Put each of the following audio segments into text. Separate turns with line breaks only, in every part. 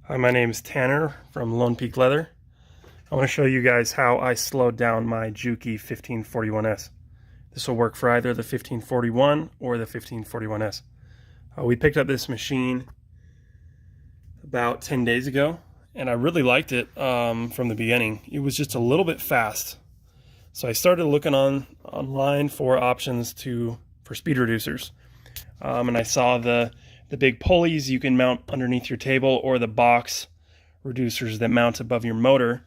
Hi, my name is Tanner from Lone Peak Leather. I want to show you guys how I slowed down my Juki 1541S. This will work for either the 1541 or the 1541S. We picked up this machine about 10 days ago, and I really liked it from the beginning. It was just a little bit fast. So I started looking online for options for speed reducers. And I saw the big pulleys you can mount underneath your table, or the box reducers that mount above your motor.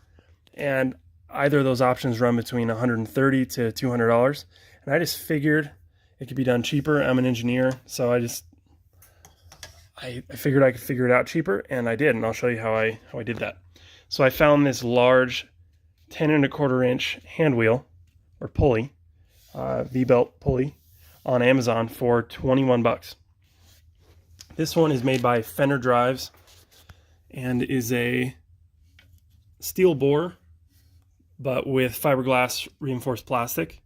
And either of those options run between $130 to $200. And I just figured it could be done cheaper. I'm an engineer, so I figured I could figure it out cheaper, and I did, and I'll show you how I did that. So I found this large 10¼ inch hand wheel or pulley, V-belt pulley, on Amazon for 21 bucks. This one is made by Fender Drives and is a steel bore, but with fiberglass reinforced plastic.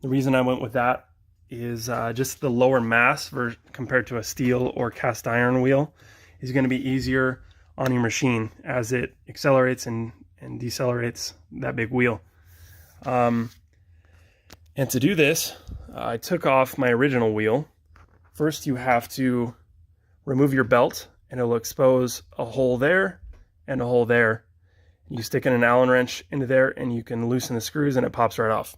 The reason I went with that is just the lower mass compared to a steel or cast iron wheel is going to be easier on your machine as it accelerates and decelerates that big wheel. And to do this, I took off my original wheel. First, you have to remove your belt, and it'll expose a hole there and a hole there. You stick in an Allen wrench into there, and you can loosen the screws, and it pops right off.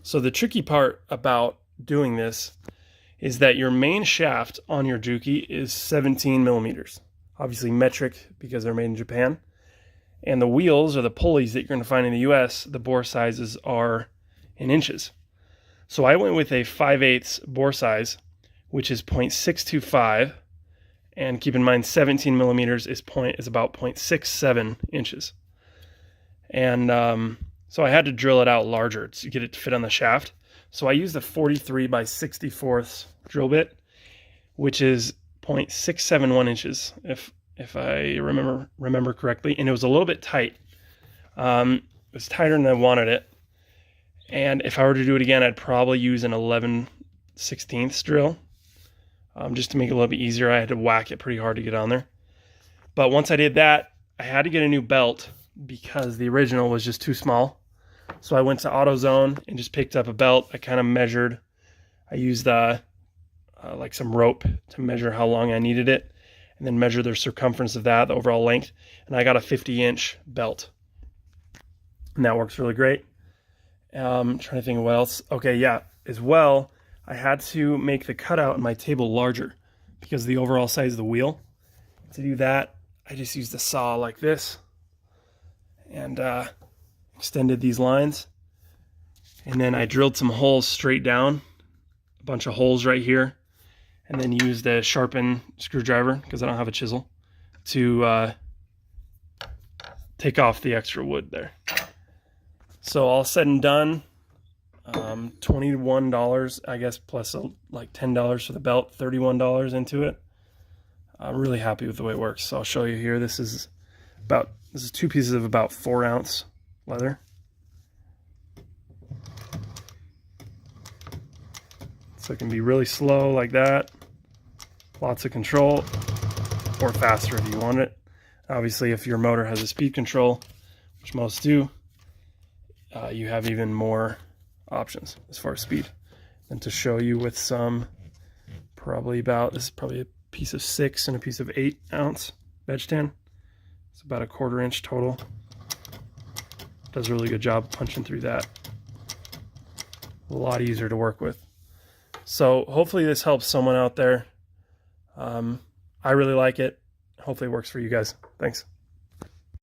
So the tricky part about doing this is that your main shaft on your Juki is 17 millimeters, obviously metric because they're made in Japan. And the wheels, or the pulleys that you're going to find in the US, the bore sizes are in inches. So I went with a 5/8 bore size, which is 0.625, and keep in mind 17 millimeters is about 0.67 inches. And so I had to drill it out larger to get it to fit on the shaft. So I used a 43 by 64 drill bit, which is 0.671 inches, if I remember correctly. And it was a little bit tight. It was tighter than I wanted it. And if I were to do it again, I'd probably use an 11/16 drill. Just to make it a little bit easier. I had to whack it pretty hard to get on there. But once I did that, I had to get a new belt because the original was just too small. So I went to AutoZone and just picked up a belt. I kind of measured. I used like some rope to measure how long I needed it, and then measure the circumference of that, the overall length. And I got a 50-inch belt. And that works really great. I'm trying to think of what else. Okay, yeah, as well, I had to make the cutout in my table larger because of the overall size of the wheel. To do that, I just used a saw like this and extended these lines. And then I drilled some holes straight down, a bunch of holes right here, and then used a sharpened screwdriver, because I don't have a chisel, to take off the extra wood there. So all said and done, $21, I guess, plus like $10 for the belt, $31 into it. I'm really happy with the way it works. So I'll show you here. This is two pieces of about 4-ounce leather. So it can be really slow like that, lots of control, or faster if you want it. Obviously, if your motor has a speed control, which most do, you have even more options as far as speed. And to show you with some, this is probably a piece of 6 and a piece of 8-ounce veg tin. It's about a 1/4 inch total. Does a really good job punching through that. A lot easier to work with. So hopefully this helps someone out there. I really like it. Hopefully it works for you guys. Thanks.